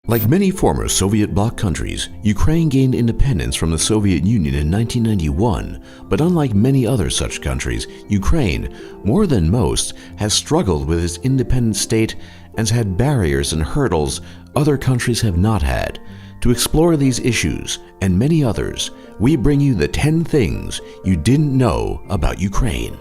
Like many former Soviet bloc countries, Ukraine gained independence from the Soviet Union in 1991, but unlike many other such countries, Ukraine, more than most, has struggled with its independent state and has had barriers and hurdles other countries have not had. To explore these issues and many others, we bring you the 10 things you didn't know about Ukraine.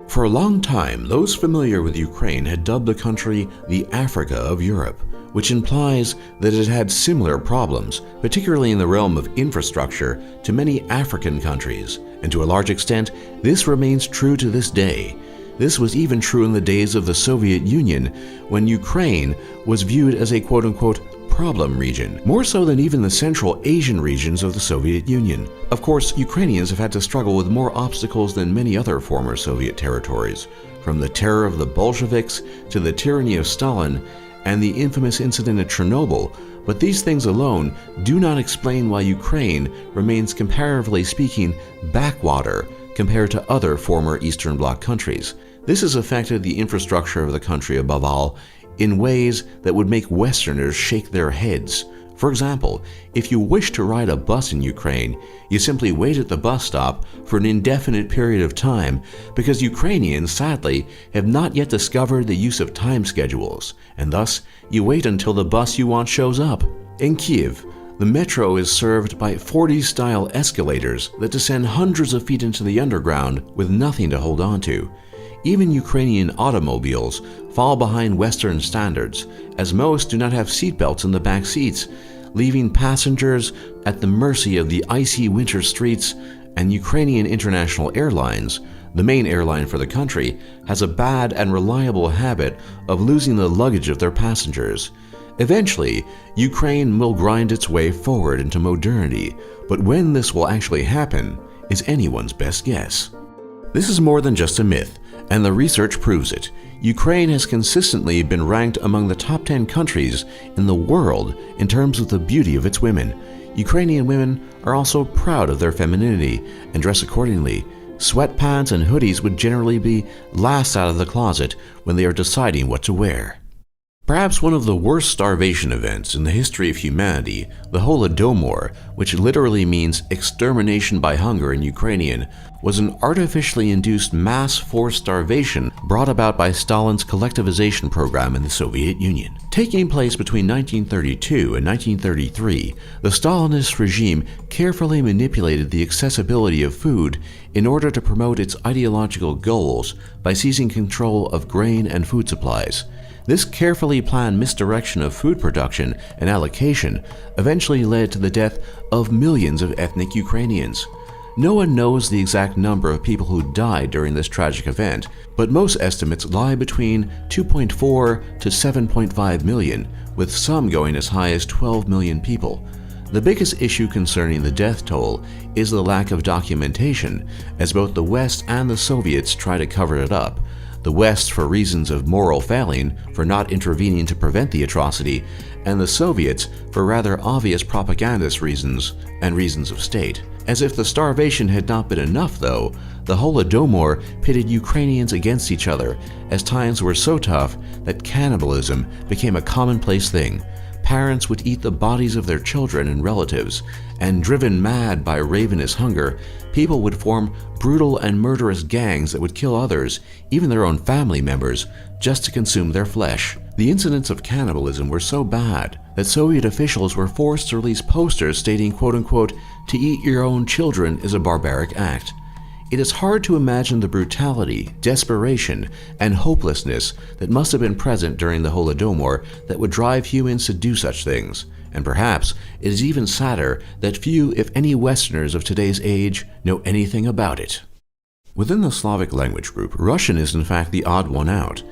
For a long time, those familiar with Ukraine had dubbed the country the Africa of Europe, which implies that it had similar problems, particularly in the realm of infrastructure, to many African countries, and to a large extent, this remains true to this day. This was even true in the days of the Soviet Union, when Ukraine was viewed as a quote-unquote problem region, more so than even the Central Asian regions of the Soviet Union. Of course, Ukrainians have had to struggle with more obstacles than many other former Soviet territories, from the terror of the Bolsheviks to the tyranny of Stalin and the infamous incident at Chernobyl, but these things alone do not explain why Ukraine remains, comparatively speaking, backwater compared to other former Eastern Bloc countries. This has affected the infrastructure of the country above all in ways that would make Westerners shake their heads. For example, if you wish to ride a bus in Ukraine, you simply wait at the bus stop for an indefinite period of time because Ukrainians, sadly, have not yet discovered the use of time schedules, and thus you wait until the bus you want shows up. In Kiev, the metro is served by 40s-style escalators that descend hundreds of feet into the underground with nothing to hold on to. Even Ukrainian automobiles fall behind Western standards, as most do not have seatbelts in the back seats, leaving passengers at the mercy of the icy winter streets. And Ukrainian International Airlines, the main airline for the country, has a bad and reliable habit of losing the luggage of their passengers. Eventually, Ukraine will grind its way forward into modernity, but when this will actually happen is anyone's best guess. This is more than just a myth, and the research proves it. Ukraine has consistently been ranked among the top 10 countries in the world in terms of the beauty of its women. Ukrainian women are also proud of their femininity and dress accordingly. Sweatpants and hoodies would generally be last out of the closet when they are deciding what to wear. Perhaps one of the worst starvation events in the history of humanity, the Holodomor, which literally means extermination by hunger in Ukrainian, was an artificially induced mass forced starvation brought about by Stalin's collectivization program in the Soviet Union. Taking place between 1932 and 1933, the Stalinist regime carefully manipulated the accessibility of food in order to promote its ideological goals by seizing control of grain and food supplies. This carefully planned misdirection of food production and allocation eventually led to the death of millions of ethnic Ukrainians. No one knows the exact number of people who died during this tragic event, but most estimates lie between 2.4 to 7.5 million, with some going as high as 12 million people. The biggest issue concerning the death toll is the lack of documentation, as both the West and the Soviets try to cover it up. The West for reasons of moral failing, for not intervening to prevent the atrocity, and the Soviets for rather obvious propagandist reasons and reasons of state. As if the starvation had not been enough, though, the Holodomor pitted Ukrainians against each other, as times were so tough that cannibalism became a commonplace thing. Parents would eat the bodies of their children and relatives, and driven mad by ravenous hunger, people would form brutal and murderous gangs that would kill others, even their own family members, just to consume their flesh. The incidents of cannibalism were so bad that Soviet officials were forced to release posters stating, quote-unquote, "To eat your own children is a barbaric act." It is hard to imagine the brutality, desperation, and hopelessness that must have been present during the Holodomor that would drive humans to do such things. And perhaps it is even sadder that few, if any, Westerners of today's age know anything about it. Within the Slavic language group, Russian is in fact the odd one out.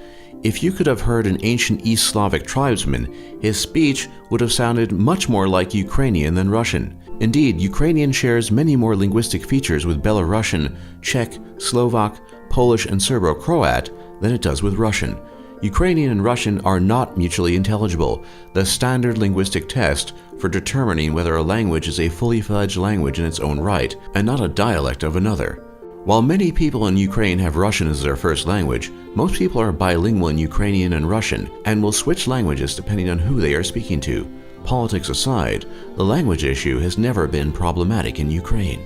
If you could have heard an ancient East Slavic tribesman, his speech would have sounded much more like Ukrainian than Russian. Indeed, Ukrainian shares many more linguistic features with Belarusian, Czech, Slovak, Polish, and Serbo-Croat than it does with Russian. Ukrainian and Russian are not mutually intelligible, the standard linguistic test for determining whether a language is a fully fledged language in its own right and not a dialect of another. While many people in Ukraine have Russian as their first language, most people are bilingual in Ukrainian and Russian and will switch languages depending on who they are speaking to. Politics aside, the language issue has never been problematic in Ukraine.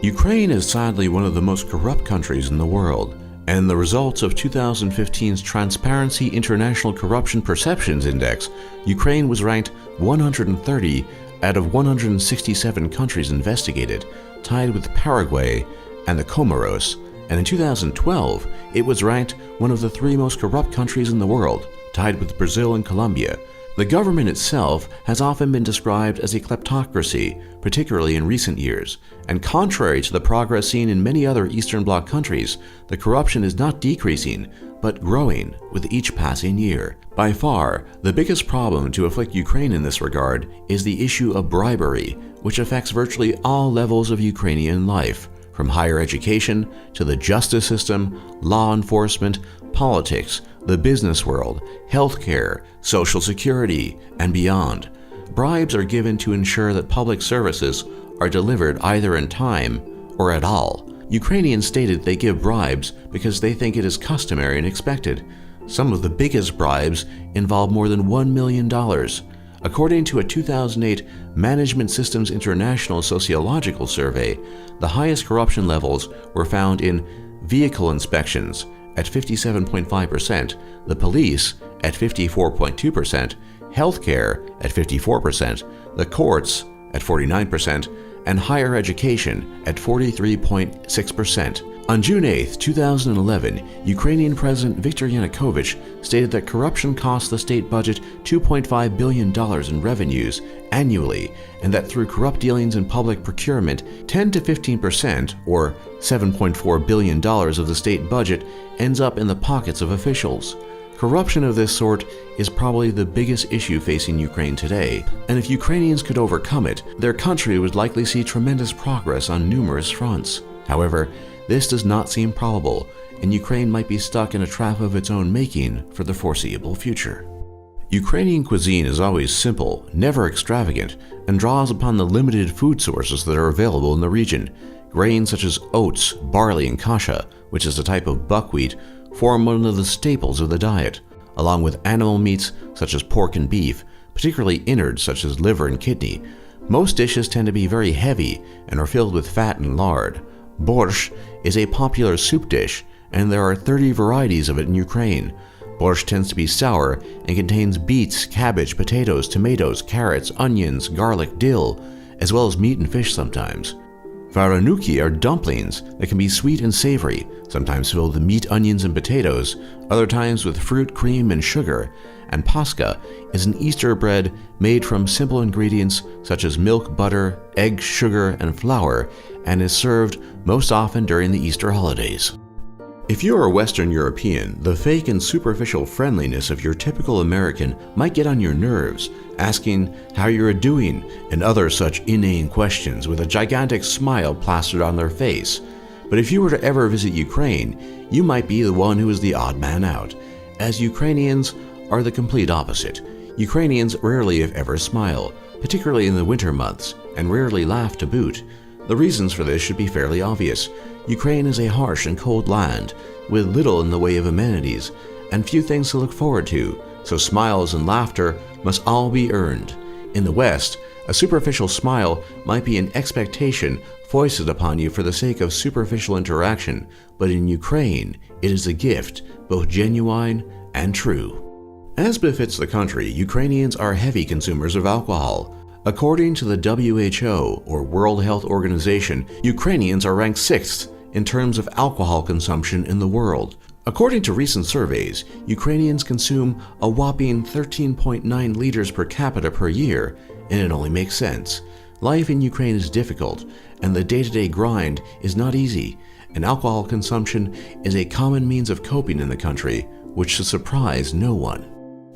Ukraine is sadly one of the most corrupt countries in the world, and the results of 2015's Transparency International Corruption Perceptions Index, Ukraine was ranked 130 out of 167 countries investigated, tied with Paraguay and the Comoros, and in 2012, it was ranked one of the 3 most corrupt countries in the world, tied with Brazil and Colombia. The government itself has often been described as a kleptocracy, particularly in recent years, and contrary to the progress seen in many other Eastern Bloc countries, the corruption is not decreasing, but growing with each passing year. By far, the biggest problem to afflict Ukraine in this regard is the issue of bribery, which affects virtually all levels of Ukrainian life, from higher education to the justice system, law enforcement, politics, the business world, healthcare, social security, and beyond. Bribes are given to ensure that public services are delivered either in time or at all. Ukrainians stated they give bribes because they think it is customary and expected. Some of the biggest bribes involve more than $1 million. According to a 2008 Management Systems International sociological survey, the highest corruption levels were found in vehicle inspections at 57.5%, the police at 54.2%, healthcare at 54%, the courts at 49%, and higher education at 43.6%. On June 8, 2011, Ukrainian President Viktor Yanukovych stated that corruption costs the state budget $2.5 billion in revenues annually, and that through corrupt dealings in public procurement, 10 to 15%, or $7.4 billion of the state budget, ends up in the pockets of officials. Corruption of this sort is probably the biggest issue facing Ukraine today, and if Ukrainians could overcome it, their country would likely see tremendous progress on numerous fronts. However, this does not seem probable, and Ukraine might be stuck in a trap of its own making for the foreseeable future. Ukrainian cuisine is always simple, never extravagant, and draws upon the limited food sources that are available in the region. Grains such as oats, barley, and kasha, which is a type of buckwheat, form one of the staples of the diet, along with animal meats such as pork and beef, particularly innards such as liver and kidney. Most dishes tend to be very heavy and are filled with fat and lard. Borscht is a popular soup dish, and there are 30 varieties of it in Ukraine. Borscht tends to be sour and contains beets, cabbage, potatoes, tomatoes, carrots, onions, garlic, dill, as well as meat and fish sometimes. Varenuki are dumplings that can be sweet and savory, sometimes filled with meat, onions, and potatoes, other times with fruit, cream, and sugar. And paska is an Easter bread made from simple ingredients such as milk, butter, eggs, sugar, and flour, and is served most often during the Easter holidays. If you are a Western European, the fake and superficial friendliness of your typical American might get on your nerves, asking how you're doing and other such inane questions with a gigantic smile plastered on their face. But if you were to ever visit Ukraine, you might be the one who is the odd man out, as Ukrainians are the complete opposite. Ukrainians rarely if ever smile, particularly in the winter months, and rarely laugh to boot. The reasons for this should be fairly obvious. Ukraine is a harsh and cold land, with little in the way of amenities, and few things to look forward to, so smiles and laughter must all be earned. In the West, a superficial smile might be an expectation foisted upon you for the sake of superficial interaction, but in Ukraine, it is a gift, both genuine and true. As befits the country, Ukrainians are heavy consumers of alcohol. According to the WHO, or World Health Organization, Ukrainians are ranked 6th in terms of alcohol consumption in the world. According to recent surveys, Ukrainians consume a whopping 13.9 liters per capita per year, and it only makes sense. Life in Ukraine is difficult, and the day-to-day grind is not easy, and alcohol consumption is a common means of coping in the country, which should surprise no one.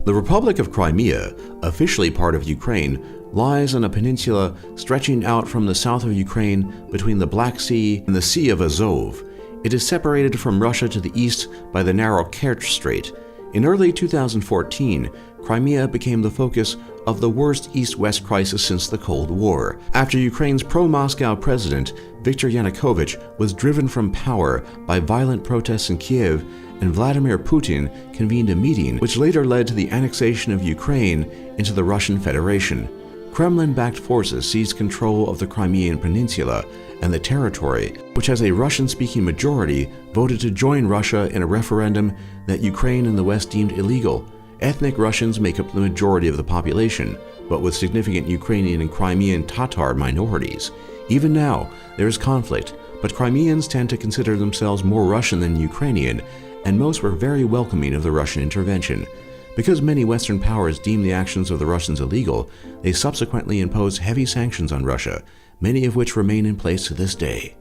The Republic of Crimea, officially part of Ukraine, lies on a peninsula stretching out from the south of Ukraine between the Black Sea and the Sea of Azov. It is separated from Russia to the east by the narrow Kerch Strait. In early 2014, Crimea became the focus of the worst East-West crisis since the Cold War, after Ukraine's pro-Moscow president Viktor Yanukovych was driven from power by violent protests in Kiev, and Vladimir Putin convened a meeting which later led to the annexation of Ukraine into the Russian Federation. Kremlin-backed forces seized control of the Crimean Peninsula, and the territory, which has a Russian-speaking majority, voted to join Russia in a referendum that Ukraine and the West deemed illegal. Ethnic Russians make up the majority of the population, but with significant Ukrainian and Crimean Tatar minorities. Even now, there is conflict, but Crimeans tend to consider themselves more Russian than Ukrainian, and most were very welcoming of the Russian intervention. Because many Western powers deemed the actions of the Russians illegal, they subsequently imposed heavy sanctions on Russia, many of which remain in place to this day.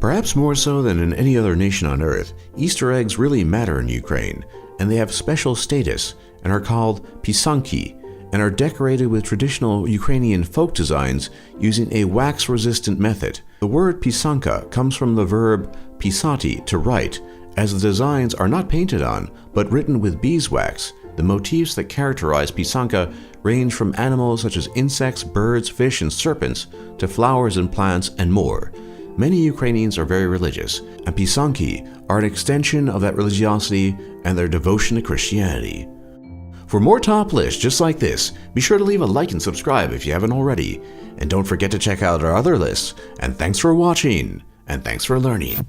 Perhaps more so than in any other nation on Earth, Easter eggs really matter in Ukraine, and they have special status and are called pisanki, and are decorated with traditional Ukrainian folk designs using a wax-resistant method. The word pisanka comes from the verb pisati, to write, as the designs are not painted on, but written with beeswax. The motifs that characterize pisanka range from animals such as insects, birds, fish, and serpents, to flowers and plants, and more. Many Ukrainians are very religious, and pisanki are an extension of that religiosity and their devotion to Christianity. For more top lists just like this, be sure to leave a like and subscribe if you haven't already. And don't forget to check out our other lists. And thanks for watching, and thanks for learning.